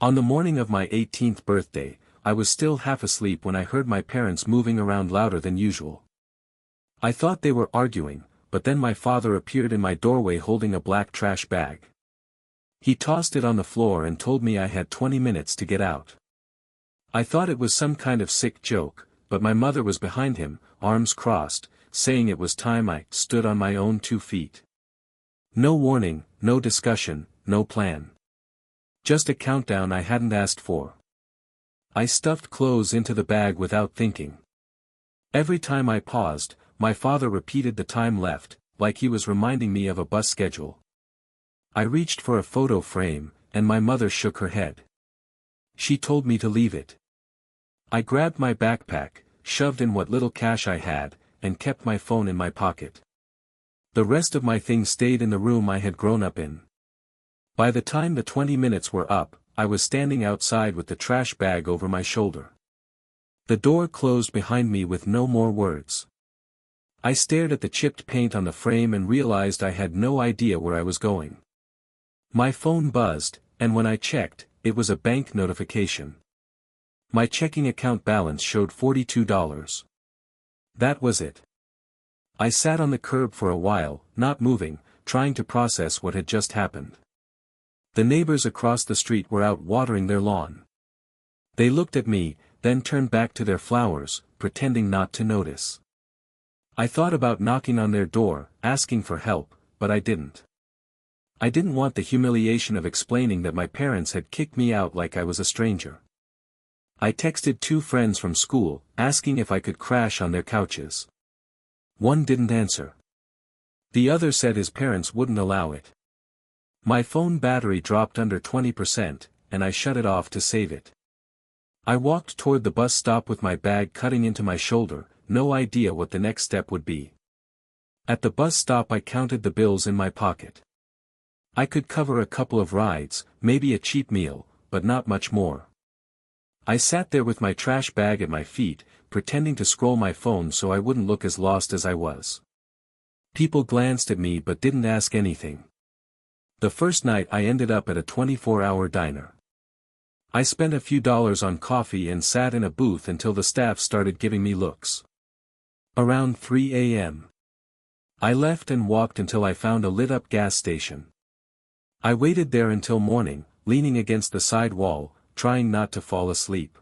On the morning of my 18th birthday, I was still half asleep when I heard my parents moving around louder than usual. I thought they were arguing, but then my father appeared in my doorway holding a black trash bag. He tossed it on the floor and told me I had 20 minutes to get out. I thought it was some kind of sick joke, but my mother was behind him, arms crossed, saying it was time I stood on my own 2 feet. No warning, no discussion, no plan. Just a countdown I hadn't asked for. I stuffed clothes into the bag without thinking. Every time I paused, my father repeated the time left, like he was reminding me of a bus schedule. I reached for a photo frame, and my mother shook her head. She told me to leave it. I grabbed my backpack, shoved in what little cash I had, and kept my phone in my pocket. The rest of my things stayed in the room I had grown up in. By the time the 20 minutes were up, I was standing outside with the trash bag over my shoulder. The door closed behind me with no more words. I stared at the chipped paint on the frame and realized I had no idea where I was going. My phone buzzed, and when I checked, it was a bank notification. My checking account balance showed $42. That was it. I sat on the curb for a while, not moving, trying to process what had just happened. The neighbors across the street were out watering their lawn. They looked at me, then turned back to their flowers, pretending not to notice. I thought about knocking on their door, asking for help, but I didn't. I didn't want the humiliation of explaining that my parents had kicked me out like I was a stranger. I texted 2 friends from school, asking if I could crash on their couches. One didn't answer. The other said his parents wouldn't allow it. My phone battery dropped under 20%, and I shut it off to save it. I walked toward the bus stop with my bag cutting into my shoulder, no idea what the next step would be. At the bus stop I counted the bills in my pocket. I could cover a couple of rides, maybe a cheap meal, but not much more. I sat there with my trash bag at my feet, pretending to scroll my phone so I wouldn't look as lost as I was. People glanced at me but didn't ask anything. The first night I ended up at a 24-hour diner. I spent a few dollars on coffee and sat in a booth until the staff started giving me looks. Around 3 a.m. I left and walked until I found a lit-up gas station. I waited there until morning, leaning against the side wall, trying not to fall asleep.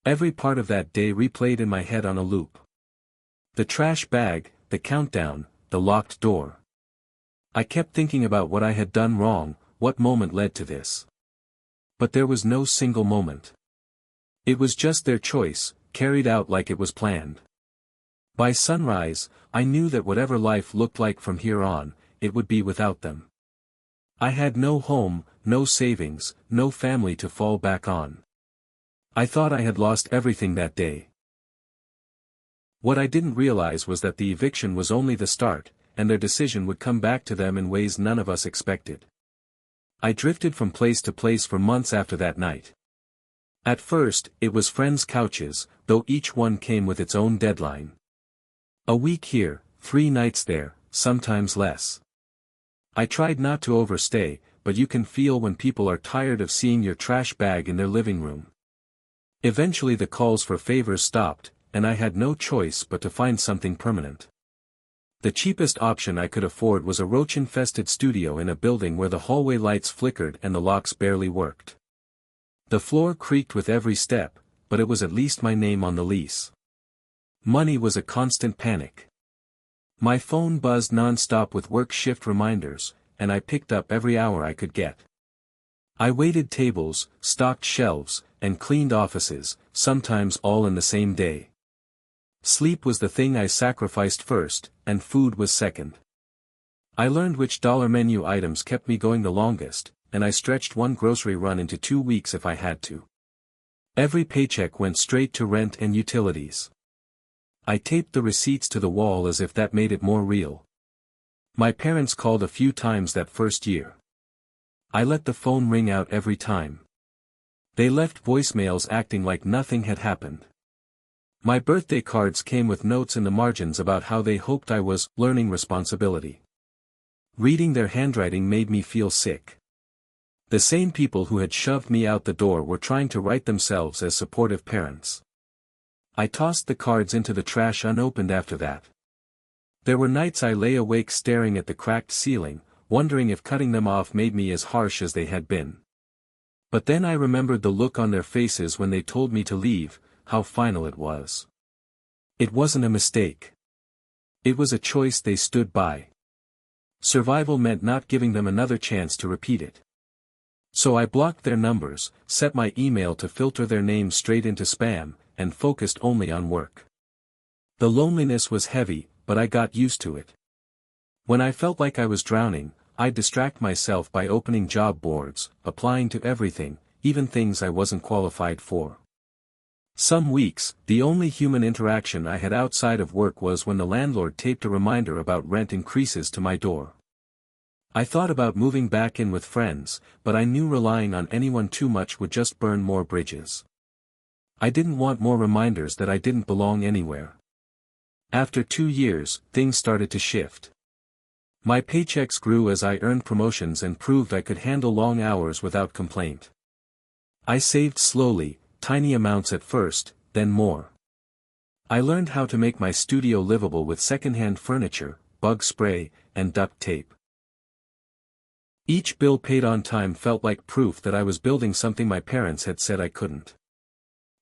Every part of that day replayed in my head on a loop. The trash bag, the countdown, the locked door. I kept thinking about what I had done wrong, what moment led to this. But there was no single moment. It was just their choice, carried out like it was planned. By sunrise, I knew that whatever life looked like from here on, it would be without them. I had no home, no savings, no family to fall back on. I thought I had lost everything that day. What I didn't realize was that the eviction was only the start, and their decision would come back to them in ways none of us expected. I drifted from place to place for months after that night. At first, it was friends' couches, though each one came with its own deadline. A week here, 3 nights there, sometimes less. I tried not to overstay, but you can feel when people are tired of seeing your trash bag in their living room. Eventually the calls for favors stopped, and I had no choice but to find something permanent. The cheapest option I could afford was a roach-infested studio in a building where the hallway lights flickered and the locks barely worked. The floor creaked with every step, but it was at least my name on the lease. Money was a constant panic. My phone buzzed non-stop with work shift reminders, and I picked up every hour I could get. I waited tables, stocked shelves, and cleaned offices, sometimes all in the same day. Sleep was the thing I sacrificed first, and food was second. I learned which dollar menu items kept me going the longest, and I stretched one grocery run into 2 weeks if I had to. Every paycheck went straight to rent and utilities. I taped the receipts to the wall as if that made it more real. My parents called a few times that first year. I let the phone ring out every time. They left voicemails acting like nothing had happened. My birthday cards came with notes in the margins about how they hoped I was learning responsibility. Reading their handwriting made me feel sick. The same people who had shoved me out the door were trying to write themselves as supportive parents. I tossed the cards into the trash unopened after that. There were nights I lay awake staring at the cracked ceiling, wondering if cutting them off made me as harsh as they had been. But then I remembered the look on their faces when they told me to leave, how final it was. It wasn't a mistake. It was a choice they stood by. Survival meant not giving them another chance to repeat it. So I blocked their numbers, set my email to filter their names straight into spam, and focused only on work. The loneliness was heavy, but I got used to it. When I felt like I was drowning, I'd distract myself by opening job boards, applying to everything, even things I wasn't qualified for. Some weeks, the only human interaction I had outside of work was when the landlord taped a reminder about rent increases to my door. I thought about moving back in with friends, but I knew relying on anyone too much would just burn more bridges. I didn't want more reminders that I didn't belong anywhere. After 2 years, things started to shift. My paychecks grew as I earned promotions and proved I could handle long hours without complaint. I saved slowly, tiny amounts at first, then more. I learned how to make my studio livable with secondhand furniture, bug spray, and duct tape. Each bill paid on time felt like proof that I was building something my parents had said I couldn't.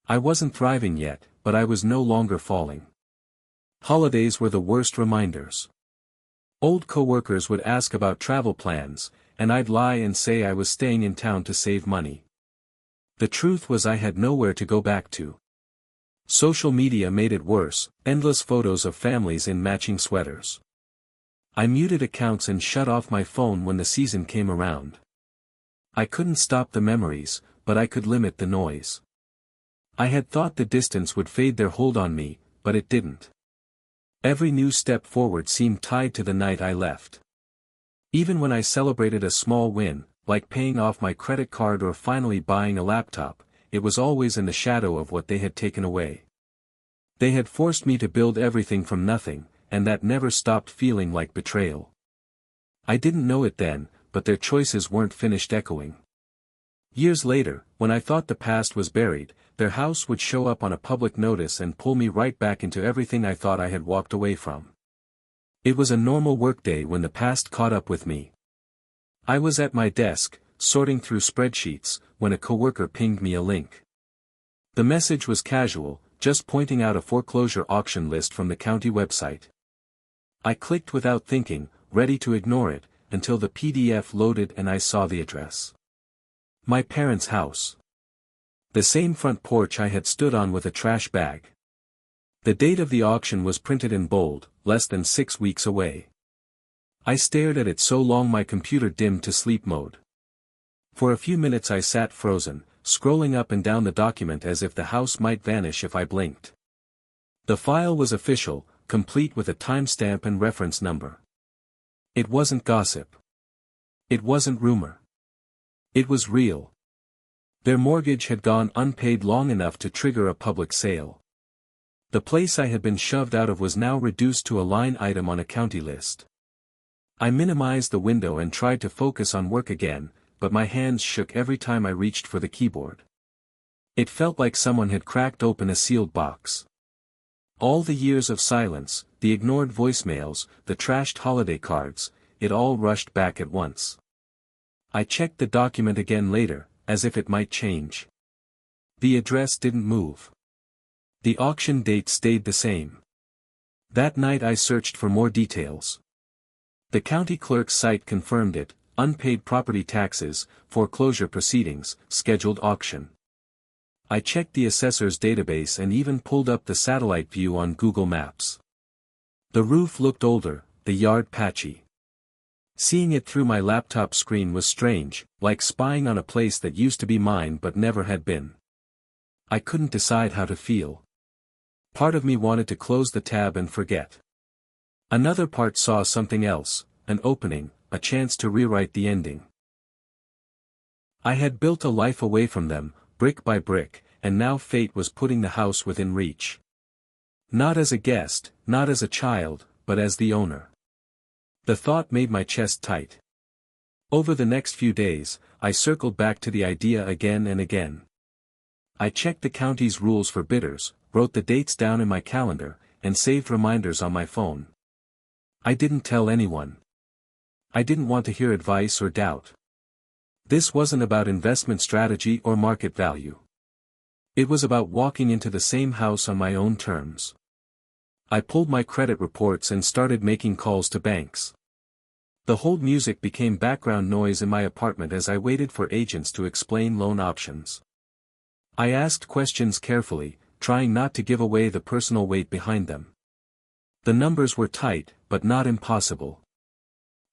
I wasn't thriving yet, but I was no longer falling. Holidays were the worst reminders. Old coworkers would ask about travel plans, and I'd lie and say I was staying in town to save money. The truth was I had nowhere to go back to. Social media made it worse, endless photos of families in matching sweaters. I muted accounts and shut off my phone when the season came around. I couldn't stop the memories, but I could limit the noise. I had thought the distance would fade their hold on me, but it didn't. Every new step forward seemed tied to the night I left. Even when I celebrated a small win, like paying off my credit card or finally buying a laptop, it was always in the shadow of what they had taken away. They had forced me to build everything from nothing, and that never stopped feeling like betrayal. I didn't know it then, but their choices weren't finished echoing. Years later, when I thought the past was buried, their house would show up on a public notice and pull me right back into everything I thought I had walked away from. It was a normal workday when the past caught up with me. I was at my desk, sorting through spreadsheets, when a coworker pinged me a link. The message was casual, just pointing out a foreclosure auction list from the county website. I clicked without thinking, ready to ignore it, until the PDF loaded and I saw the address. My parents' house. The same front porch I had stood on with a trash bag. The date of the auction was printed in bold, less than 6 weeks away. I stared at it so long my computer dimmed to sleep mode. For a few minutes I sat frozen, scrolling up and down the document as if the house might vanish if I blinked. The file was official, complete with a timestamp and reference number. It wasn't gossip. It wasn't rumor. It was real. Their mortgage had gone unpaid long enough to trigger a public sale. The place I had been shoved out of was now reduced to a line item on a county list. I minimized the window and tried to focus on work again, but my hands shook every time I reached for the keyboard. It felt like someone had cracked open a sealed box. All the years of silence, the ignored voicemails, the trashed holiday cards, it all rushed back at once. I checked the document again later, as if it might change. The address didn't move. The auction date stayed the same. That night I searched for more details. The county clerk's site confirmed it: unpaid property taxes, foreclosure proceedings, scheduled auction. I checked the assessor's database and even pulled up the satellite view on Google Maps. The roof looked older, the yard patchy. Seeing it through my laptop screen was strange, like spying on a place that used to be mine but never had been. I couldn't decide how to feel. Part of me wanted to close the tab and forget. Another part saw something else, an opening, a chance to rewrite the ending. I had built a life away from them, brick by brick, and now fate was putting the house within reach. Not as a guest, not as a child, but as the owner. The thought made my chest tight. Over the next few days, I circled back to the idea again and again. I checked the county's rules for bidders, wrote the dates down in my calendar, and saved reminders on my phone. I didn't tell anyone. I didn't want to hear advice or doubt. This wasn't about investment strategy or market value. It was about walking into the same house on my own terms. I pulled my credit reports and started making calls to banks. The hold music became background noise in my apartment as I waited for agents to explain loan options. I asked questions carefully, trying not to give away the personal weight behind them. The numbers were tight, but not impossible.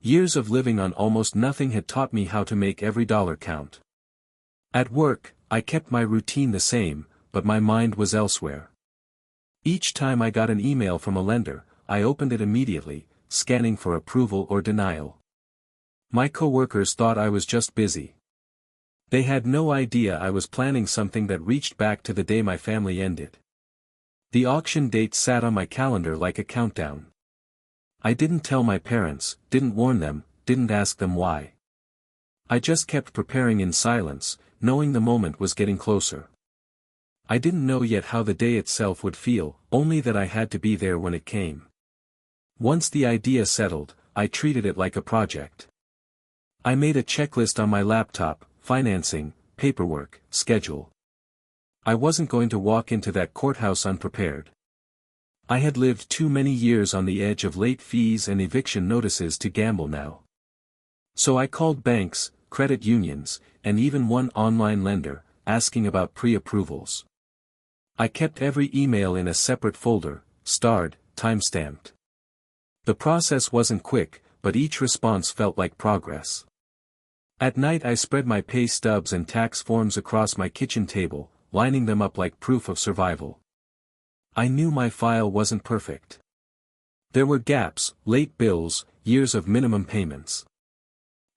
Years of living on almost nothing had taught me how to make every dollar count. At work, I kept my routine the same, but my mind was elsewhere. Each time I got an email from a lender, I opened it immediately, scanning for approval or denial. My coworkers thought I was just busy. They had no idea I was planning something that reached back to the day my family ended. The auction date sat on my calendar like a countdown. I didn't tell my parents, didn't warn them, didn't ask them why. I just kept preparing in silence, knowing the moment was getting closer. I didn't know yet how the day itself would feel, only that I had to be there when it came. Once the idea settled, I treated it like a project. I made a checklist on my laptop: financing, paperwork, schedule. I wasn't going to walk into that courthouse unprepared. I had lived too many years on the edge of late fees and eviction notices to gamble now. So I called banks, credit unions, and even one online lender, asking about pre-approvals. I kept every email in a separate folder, starred, time-stamped. The process wasn't quick, but each response felt like progress. At night I spread my pay stubs and tax forms across my kitchen table, lining them up like proof of survival. I knew my file wasn't perfect. There were gaps, late bills, years of minimum payments.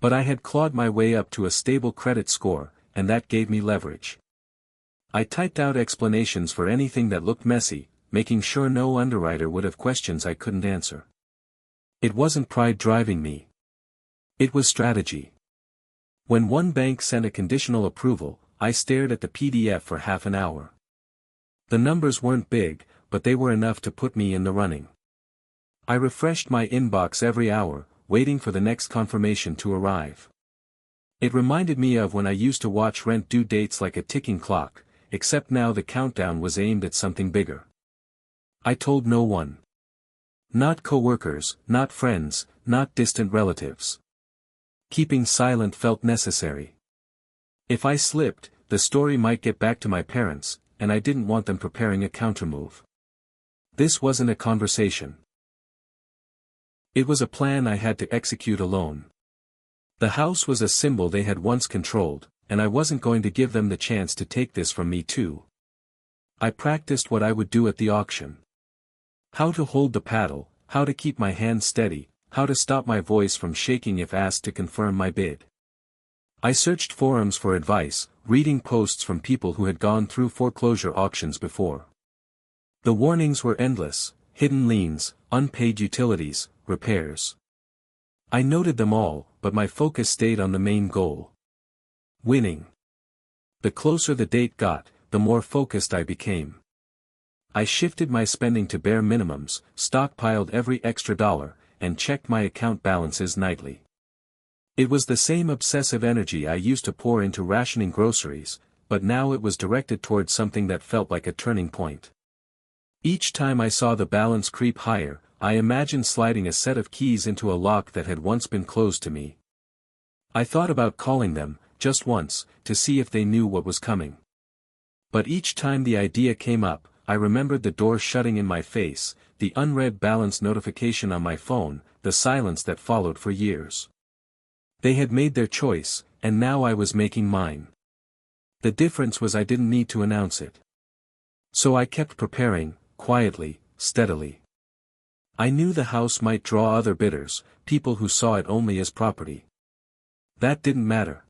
But I had clawed my way up to a stable credit score, and that gave me leverage. I typed out explanations for anything that looked messy, making sure no underwriter would have questions I couldn't answer. It wasn't pride driving me. It was strategy. When one bank sent a conditional approval, I stared at the PDF for half an hour. The numbers weren't big, but they were enough to put me in the running. I refreshed my inbox every hour, waiting for the next confirmation to arrive. It reminded me of when I used to watch rent due dates like a ticking clock, except now the countdown was aimed at something bigger. I told no one. Not coworkers, not friends, not distant relatives. Keeping silent felt necessary. If I slipped, the story might get back to my parents, and I didn't want them preparing a countermove. This wasn't a conversation. It was a plan I had to execute alone. The house was a symbol they had once controlled, and I wasn't going to give them the chance to take this from me too. I practiced what I would do at the auction. How to hold the paddle, how to keep my hands steady, how to stop my voice from shaking if asked to confirm my bid. I searched forums for advice, reading posts from people who had gone through foreclosure auctions before. The warnings were endless: hidden liens, unpaid utilities, repairs. I noted them all, but my focus stayed on the main goal: winning. The closer the date got, the more focused I became. I shifted my spending to bare minimums, stockpiled every extra dollar, and checked my account balances nightly. It was the same obsessive energy I used to pour into rationing groceries, but now it was directed towards something that felt like a turning point. Each time I saw the balance creep higher, I imagined sliding a set of keys into a lock that had once been closed to me. I thought about calling them, just once, to see if they knew what was coming. But each time the idea came up, I remembered the door shutting in my face, the unread balance notification on my phone, the silence that followed for years. They had made their choice, and now I was making mine. The difference was I didn't need to announce it. So I kept preparing, quietly, steadily. I knew the house might draw other bidders, people who saw it only as property. That didn't matter.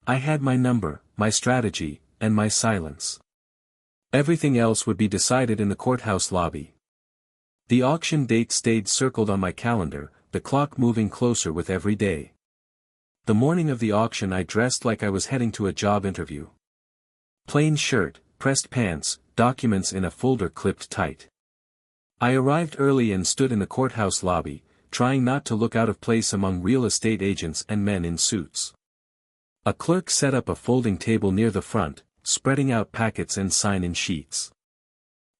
I had my number, my strategy, and my silence. Everything else would be decided in the courthouse lobby. The auction date stayed circled on my calendar, the clock moving closer with every day. The morning of the auction I dressed like I was heading to a job interview. Plain shirt, pressed pants, documents in a folder clipped tight. I arrived early and stood in the courthouse lobby, trying not to look out of place among real estate agents and men in suits. A clerk set up a folding table near the front, spreading out packets and sign-in sheets.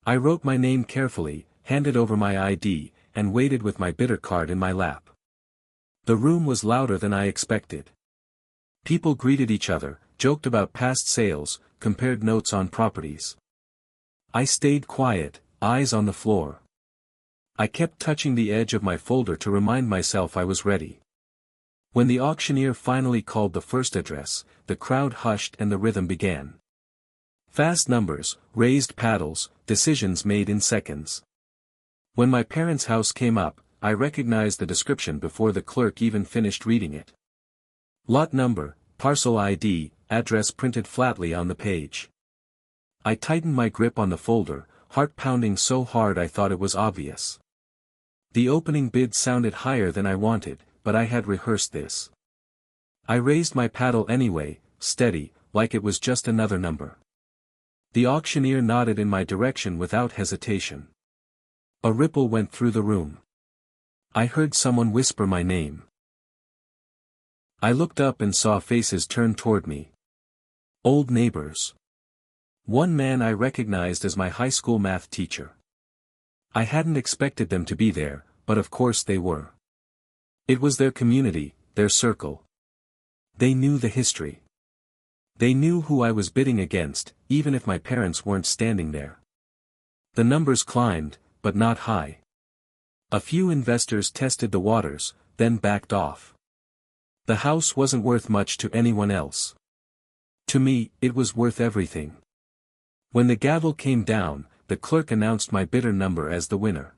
I wrote my name carefully, handed over my ID, and waited with my bidder card in my lap. The room was louder than I expected. People greeted each other, joked about past sales, compared notes on properties. I stayed quiet, eyes on the floor. I kept touching the edge of my folder to remind myself I was ready. When the auctioneer finally called the first address, the crowd hushed and the rhythm began. Fast numbers, raised paddles, decisions made in seconds. When my parents' house came up, I recognized the description before the clerk even finished reading it. Lot number, parcel ID, address printed flatly on the page. I tightened my grip on the folder, heart pounding so hard I thought it was obvious. The opening bid sounded higher than I wanted, but I had rehearsed this. I raised my paddle anyway, steady, like it was just another number. The auctioneer nodded in my direction without hesitation. A ripple went through the room. I heard someone whisper my name. I looked up and saw faces turn toward me. Old neighbors. One man I recognized as my high school math teacher. I hadn't expected them to be there, but of course they were. It was their community, their circle. They knew the history. They knew who I was bidding against, even if my parents weren't standing there. The numbers climbed, but not high. A few investors tested the waters, then backed off. The house wasn't worth much to anyone else. To me, it was worth everything. When the gavel came down, the clerk announced my bidder number as the winner.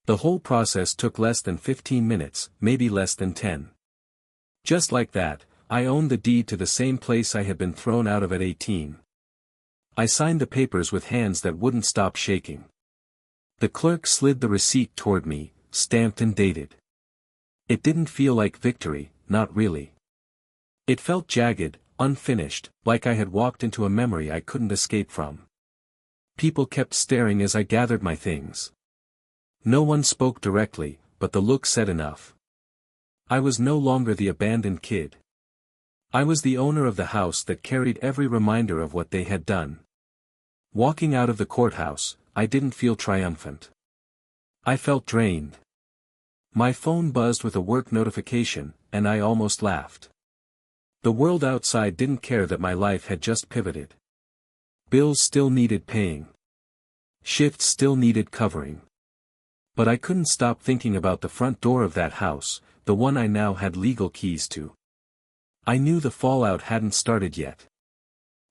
The whole process took less than 15 minutes, maybe less than 10. Just like that, I owned the deed to the same place I had been thrown out of at 18. I signed the papers with hands that wouldn't stop shaking. The clerk slid the receipt toward me, stamped and dated. It didn't feel like victory, not really. It felt jagged, unfinished, like I had walked into a memory I couldn't escape from. People kept staring as I gathered my things. No one spoke directly, but the look said enough. I was no longer the abandoned kid. I was the owner of the house that carried every reminder of what they had done. Walking out of the courthouse, I didn't feel triumphant. I felt drained. My phone buzzed with a work notification, and I almost laughed. The world outside didn't care that my life had just pivoted. Bills still needed paying. Shifts still needed covering. But I couldn't stop thinking about the front door of that house, the one I now had legal keys to. I knew the fallout hadn't started yet.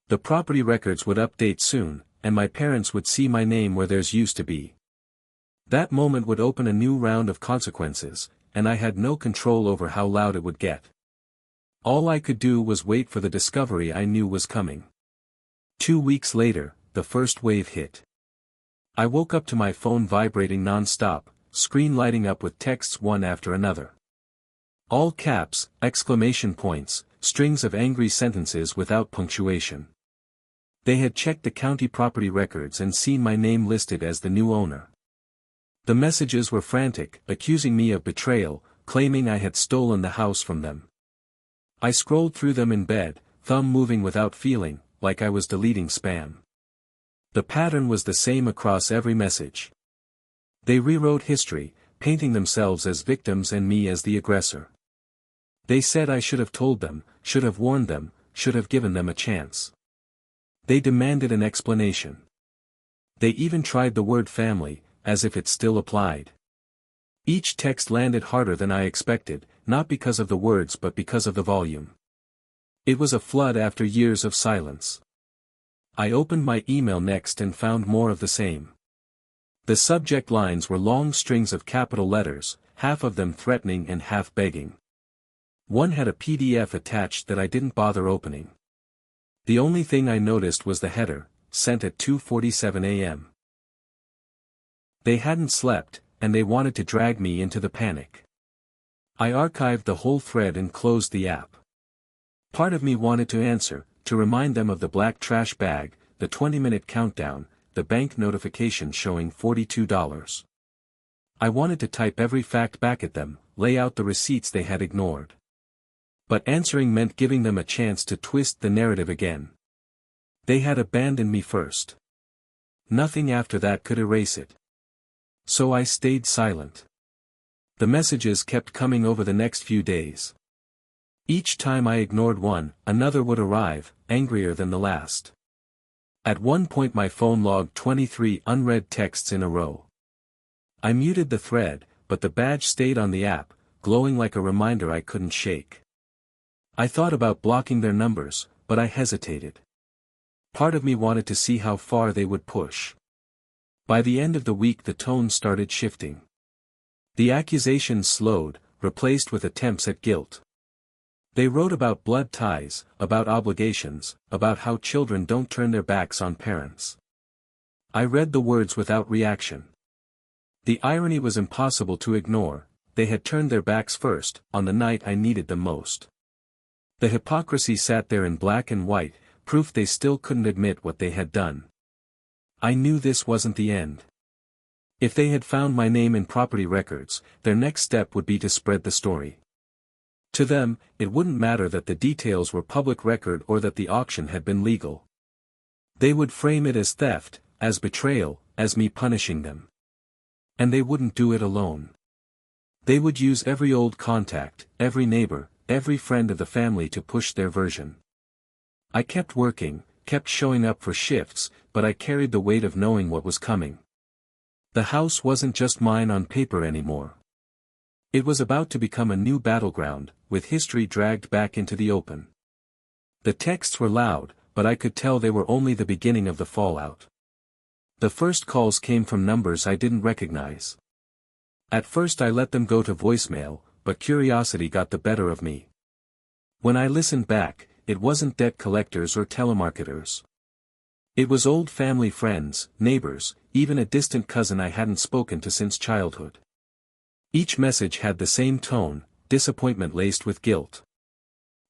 The property records would update soon, and my parents would see my name where theirs used to be. That moment would open a new round of consequences, and I had no control over how loud it would get. All I could do was wait for the discovery I knew was coming. 2 weeks later, the first wave hit. I woke up to my phone vibrating non-stop, screen lighting up with texts one after another. All caps, exclamation points, strings of angry sentences without punctuation. They had checked the county property records and seen my name listed as the new owner. The messages were frantic, accusing me of betrayal, claiming I had stolen the house from them. I scrolled through them in bed, thumb moving without feeling, like I was deleting spam. The pattern was the same across every message. They rewrote history, painting themselves as victims and me as the aggressor. They said I should have told them, should have warned them, should have given them a chance. They demanded an explanation. They even tried the word family, as if it still applied. Each text landed harder than I expected, not because of the words but because of the volume. It was a flood after years of silence. I opened my email next and found more of the same. The subject lines were long strings of capital letters, half of them threatening and half begging. One had a PDF attached that I didn't bother opening. The only thing I noticed was the header, sent at 2:47 a.m. They hadn't slept, and they wanted to drag me into the panic. I archived the whole thread and closed the app. Part of me wanted to answer, to remind them of the black trash bag, the 20-minute countdown, the bank notification showing $42. I wanted to type every fact back at them, lay out the receipts they had ignored. But answering meant giving them a chance to twist the narrative again. They had abandoned me first. Nothing after that could erase it. So I stayed silent. The messages kept coming over the next few days. Each time I ignored one, another would arrive, angrier than the last. At one point my phone logged 23 unread texts in a row. I muted the thread, but the badge stayed on the app, glowing like a reminder I couldn't shake. I thought about blocking their numbers, but I hesitated. Part of me wanted to see how far they would push. By the end of the week the tone started shifting. The accusations slowed, replaced with attempts at guilt. They wrote about blood ties, about obligations, about how children don't turn their backs on parents. I read the words without reaction. The irony was impossible to ignore. They had turned their backs first, on the night I needed them most. The hypocrisy sat there in black and white, proof they still couldn't admit what they had done. I knew this wasn't the end. If they had found my name in property records, their next step would be to spread the story. To them, it wouldn't matter that the details were public record or that the auction had been legal. They would frame it as theft, as betrayal, as me punishing them. And they wouldn't do it alone. They would use every old contact, every neighbor, every friend of the family to push their version. I kept working, kept showing up for shifts, but I carried the weight of knowing what was coming. The house wasn't just mine on paper anymore. It was about to become a new battleground, with history dragged back into the open. The texts were loud, but I could tell they were only the beginning of the fallout. The first calls came from numbers I didn't recognize. At first I let them go to voicemail, but curiosity got the better of me. When I listened back, it wasn't debt collectors or telemarketers. It was old family friends, neighbors, even a distant cousin I hadn't spoken to since childhood. Each message had the same tone, disappointment laced with guilt.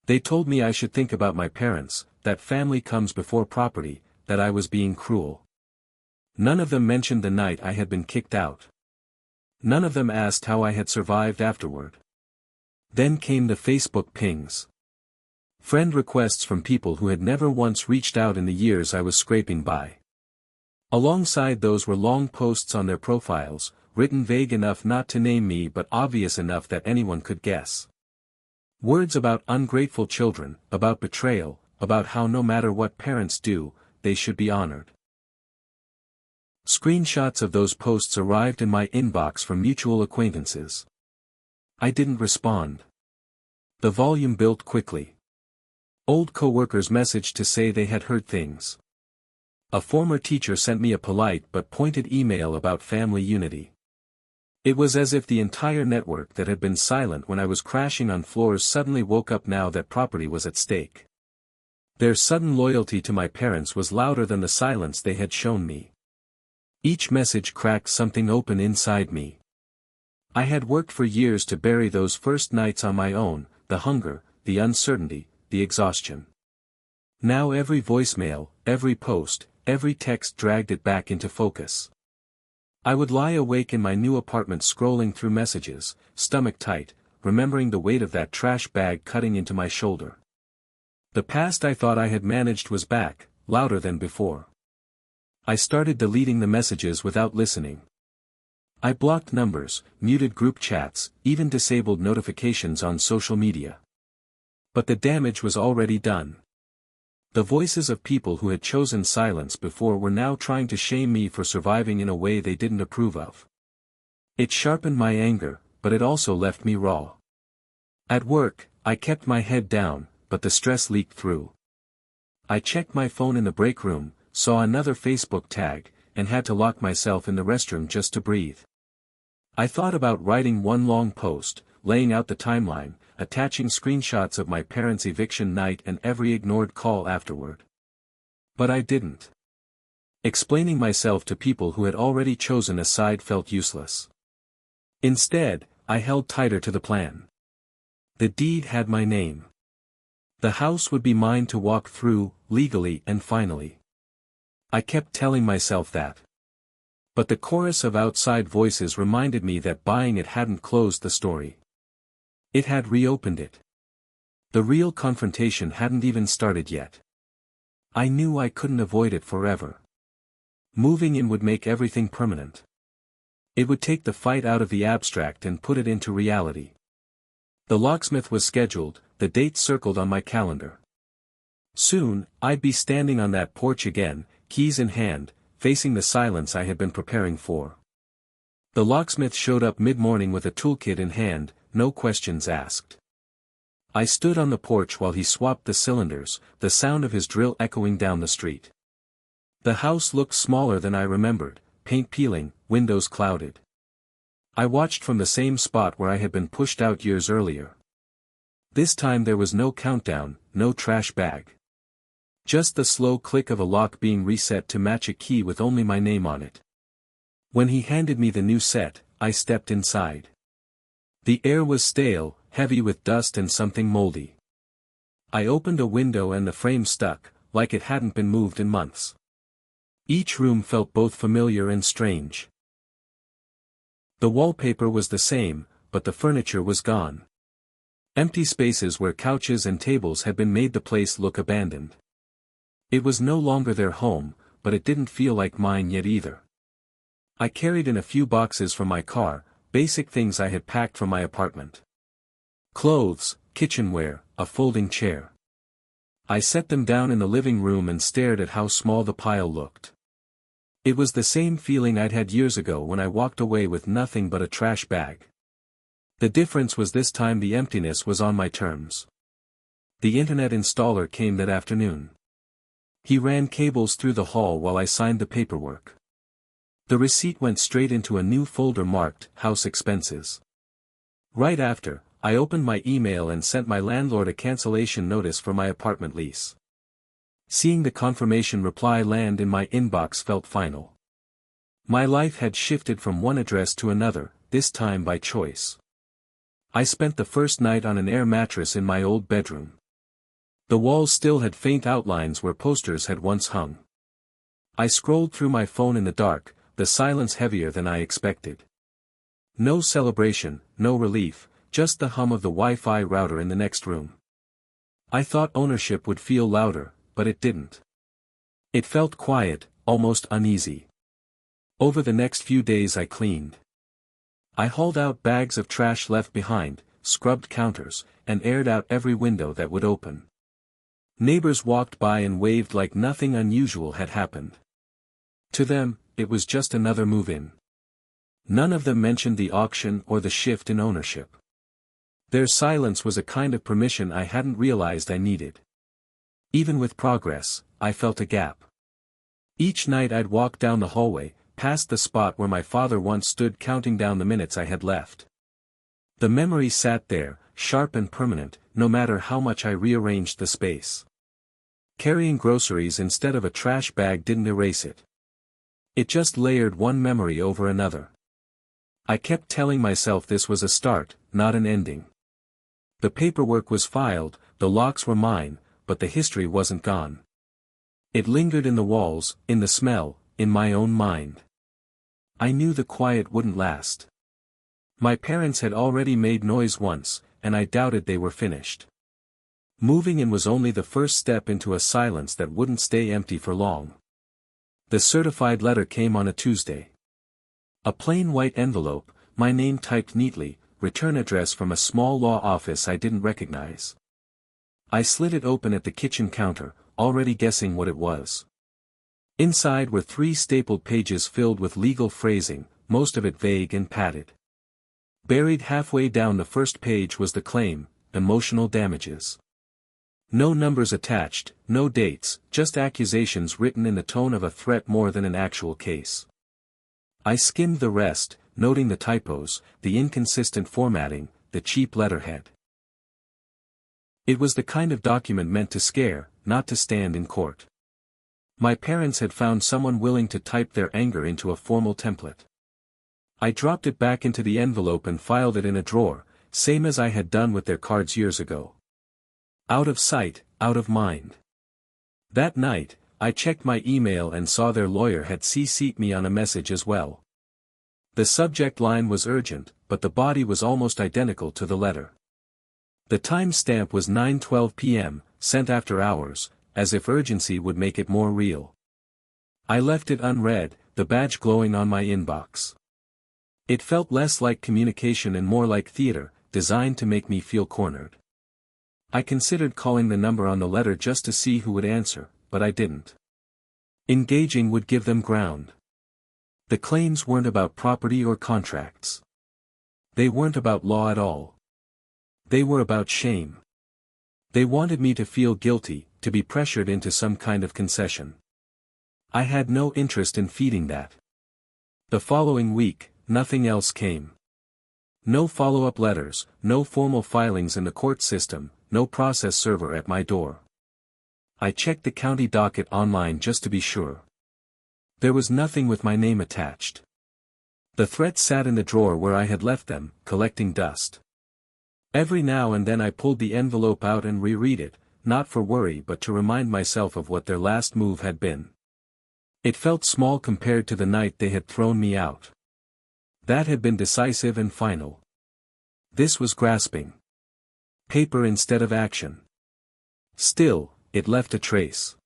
They told me I should think about my parents, that family comes before property, that I was being cruel. None of them mentioned the night I had been kicked out. None of them asked how I had survived afterward. Then came the Facebook pings. Friend requests from people who had never once reached out in the years I was scraping by. Alongside those were long posts on their profiles, written vague enough not to name me but obvious enough that anyone could guess. Words about ungrateful children, about betrayal, about how no matter what parents do, they should be honored. Screenshots of those posts arrived in my inbox from mutual acquaintances. I didn't respond. The volume built quickly. Old coworkers messaged to say they had heard things. A former teacher sent me a polite but pointed email about family unity. It was as if the entire network that had been silent when I was crashing on floors suddenly woke up now that property was at stake. Their sudden loyalty to my parents was louder than the silence they had shown me. Each message cracked something open inside me. I had worked for years to bury those first nights on my own, the hunger, the uncertainty, the exhaustion. Now every voicemail, every post, every text dragged it back into focus. I would lie awake in my new apartment scrolling through messages, stomach tight, remembering the weight of that trash bag cutting into my shoulder. The past I thought I had managed was back, louder than before. I started deleting the messages without listening. I blocked numbers, muted group chats, even disabled notifications on social media. But the damage was already done. The voices of people who had chosen silence before were now trying to shame me for surviving in a way they didn't approve of. It sharpened my anger, but it also left me raw. At work, I kept my head down, but the stress leaked through. I checked my phone in the break room, saw another Facebook tag, and had to lock myself in the restroom just to breathe. I thought about writing one long post, laying out the timeline, attaching screenshots of my parents' eviction night and every ignored call afterward. But I didn't. Explaining myself to people who had already chosen a side felt useless. Instead, I held tighter to the plan. The deed had my name. The house would be mine to walk through, legally and finally. I kept telling myself that. But the chorus of outside voices reminded me that buying it hadn't closed the story. It had reopened it. The real confrontation hadn't even started yet. I knew I couldn't avoid it forever. Moving in would make everything permanent. It would take the fight out of the abstract and put it into reality. The locksmith was scheduled, the date circled on my calendar. Soon, I'd be standing on that porch again, keys in hand, facing the silence I had been preparing for. The locksmith showed up mid-morning with a toolkit in hand, no questions asked. I stood on the porch while he swapped the cylinders, the sound of his drill echoing down the street. The house looked smaller than I remembered, paint peeling, windows clouded. I watched from the same spot where I had been pushed out years earlier. This time there was no countdown, no trash bag. Just the slow click of a lock being reset to match a key with only my name on it. When he handed me the new set, I stepped inside. The air was stale, heavy with dust and something moldy. I opened a window and the frame stuck, like it hadn't been moved in months. Each room felt both familiar and strange. The wallpaper was the same, but the furniture was gone. Empty spaces where couches and tables had been made the place look abandoned. It was no longer their home, but it didn't feel like mine yet either. I carried in a few boxes from my car, basic things I had packed from my apartment. Clothes, kitchenware, a folding chair. I set them down in the living room and stared at how small the pile looked. It was the same feeling I'd had years ago when I walked away with nothing but a trash bag. The difference was this time the emptiness was on my terms. The internet installer came that afternoon. He ran cables through the hall while I signed the paperwork. The receipt went straight into a new folder marked House Expenses. Right after, I opened my email and sent my landlord a cancellation notice for my apartment lease. Seeing the confirmation reply land in my inbox felt final. My life had shifted from one address to another, this time by choice. I spent the first night on an air mattress in my old bedroom. The walls still had faint outlines where posters had once hung. I scrolled through my phone in the dark, the silence heavier than I expected. No celebration, no relief, just the hum of the Wi-Fi router in the next room. I thought ownership would feel louder, but it didn't. It felt quiet, almost uneasy. Over the next few days I cleaned. I hauled out bags of trash left behind, scrubbed counters, and aired out every window that would open. Neighbors walked by and waved like nothing unusual had happened. To them, it was just another move-in. None of them mentioned the auction or the shift in ownership. Their silence was a kind of permission I hadn't realized I needed. Even with progress, I felt a gap. Each night I'd walk down the hallway, past the spot where my father once stood counting down the minutes I had left. The memory sat there, sharp and permanent, no matter how much I rearranged the space. Carrying groceries instead of a trash bag didn't erase it. It just layered one memory over another. I kept telling myself this was a start, not an ending. The paperwork was filed, the locks were mine, but the history wasn't gone. It lingered in the walls, in the smell, in my own mind. I knew the quiet wouldn't last. My parents had already made noise once, and I doubted they were finished. Moving in was only the first step into a silence that wouldn't stay empty for long. The certified letter came on a Tuesday. A plain white envelope, my name typed neatly, return address from a small law office I didn't recognize. I slid it open at the kitchen counter, already guessing what it was. Inside were 3 stapled pages filled with legal phrasing, most of it vague and padded. Buried halfway down the first page was the claim, emotional damages. No numbers attached, no dates, just accusations written in the tone of a threat more than an actual case. I skimmed the rest, noting the typos, the inconsistent formatting, the cheap letterhead. It was the kind of document meant to scare, not to stand in court. My parents had found someone willing to type their anger into a formal template. I dropped it back into the envelope and filed it in a drawer, same as I had done with their cards years ago. Out of sight, out of mind. That night, I checked my email and saw their lawyer had CC'd me on a message as well. The subject line was urgent, but the body was almost identical to the letter. The time stamp was 9:12 p.m., sent after hours, as if urgency would make it more real. I left it unread, the badge glowing on my inbox. It felt less like communication and more like theater, designed to make me feel cornered. I considered calling the number on the letter just to see who would answer, but I didn't. Engaging would give them ground. The claims weren't about property or contracts. They weren't about law at all. They were about shame. They wanted me to feel guilty, to be pressured into some kind of concession. I had no interest in feeding that. The following week, nothing else came. No follow-up letters, no formal filings in the court system, no process server at my door. I checked the county docket online just to be sure. There was nothing with my name attached. The threats sat in the drawer where I had left them, collecting dust. Every now and then I pulled the envelope out and reread it, not for worry but to remind myself of what their last move had been. It felt small compared to the night they had thrown me out. That had been decisive and final. This was grasping. Paper instead of action. Still, it left a trace.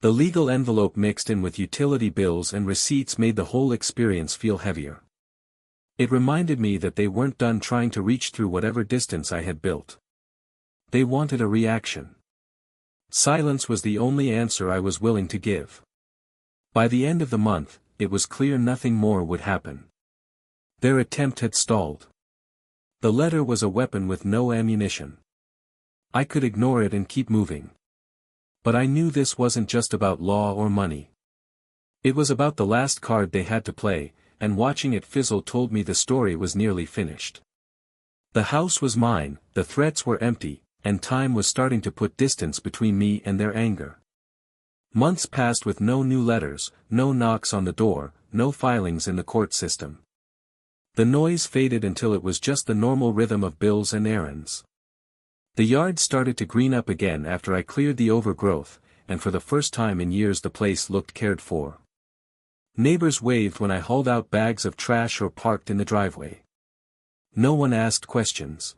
The legal envelope mixed in with utility bills and receipts made the whole experience feel heavier. It reminded me that they weren't done trying to reach through whatever distance I had built. They wanted a reaction. Silence was the only answer I was willing to give. By the end of the month, it was clear nothing more would happen. Their attempt had stalled. The letter was a weapon with no ammunition. I could ignore it and keep moving. But I knew this wasn't just about law or money. It was about the last card they had to play, and watching it fizzle told me the story was nearly finished. The house was mine, the threats were empty, and time was starting to put distance between me and their anger. Months passed with no new letters, no knocks on the door, no filings in the court system. The noise faded until it was just the normal rhythm of bills and errands. The yard started to green up again after I cleared the overgrowth, and for the first time in years the place looked cared for. Neighbors waved when I hauled out bags of trash or parked in the driveway. No one asked questions.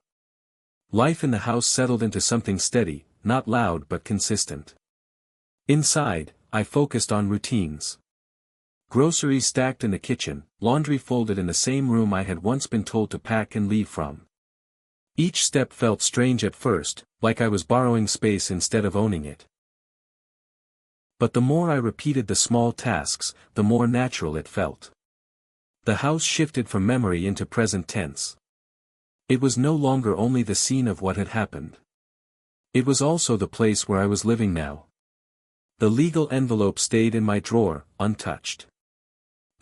Life in the house settled into something steady, not loud but consistent. Inside, I focused on routines. Groceries stacked in the kitchen, laundry folded in the same room I had once been told to pack and leave from. Each step felt strange at first, like I was borrowing space instead of owning it. But the more I repeated the small tasks, the more natural it felt. The house shifted from memory into present tense. It was no longer only the scene of what had happened. It was also the place where I was living now. The legal envelope stayed in my drawer, untouched.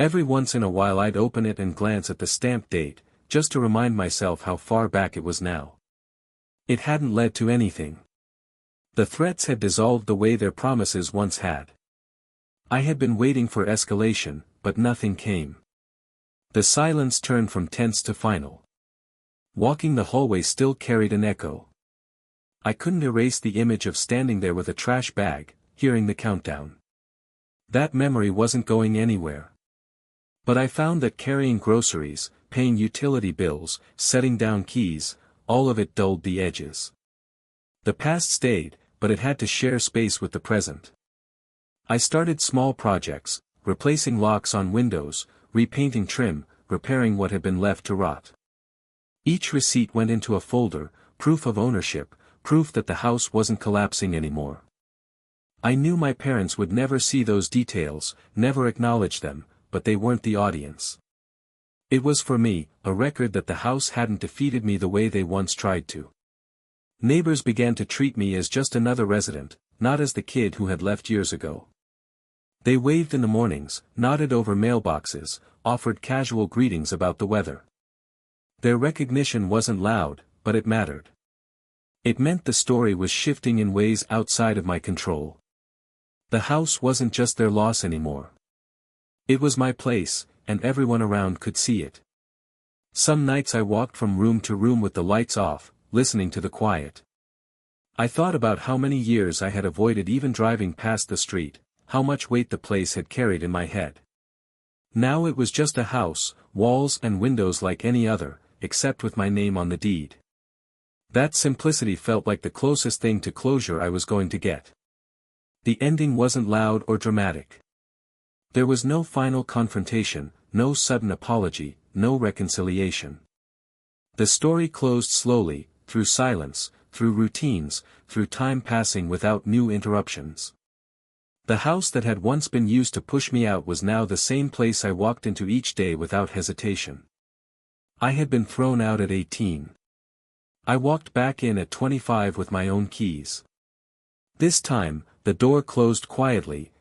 Every once in a while I'd open it and glance at the stamp date, just to remind myself how far back it was now. It hadn't led to anything. The threats had dissolved the way their promises once had. I had been waiting for escalation, but nothing came. The silence turned from tense to final. Walking the hallway still carried an echo. I couldn't erase the image of standing there with a trash bag, hearing the countdown. That memory wasn't going anywhere. But I found that carrying groceries, paying utility bills, setting down keys, all of it dulled the edges. The past stayed, but it had to share space with the present. I started small projects, replacing locks on windows, repainting trim, repairing what had been left to rot. Each receipt went into a folder, proof of ownership, proof that the house wasn't collapsing anymore. I knew my parents would never see those details, never acknowledge them, but they weren't the audience. It was for me, a record that the house hadn't defeated me the way they once tried to. Neighbors began to treat me as just another resident, not as the kid who had left years ago. They waved in the mornings, nodded over mailboxes, offered casual greetings about the weather. Their recognition wasn't loud, but it mattered. It meant the story was shifting in ways outside of my control. The house wasn't just their loss anymore. It was my place, and everyone around could see it. Some nights I walked from room to room with the lights off, listening to the quiet. I thought about how many years I had avoided even driving past the street, how much weight the place had carried in my head. Now it was just a house, walls and windows like any other, except with my name on the deed. That simplicity felt like the closest thing to closure I was going to get. The ending wasn't loud or dramatic. There was no final confrontation, no sudden apology, no reconciliation. The story closed slowly, through silence, through routines, through time passing without new interruptions. The house that had once been used to push me out was now the same place I walked into each day without hesitation. I had been thrown out at 18. I walked back in at 25 with my own keys. This time, the door closed quietly,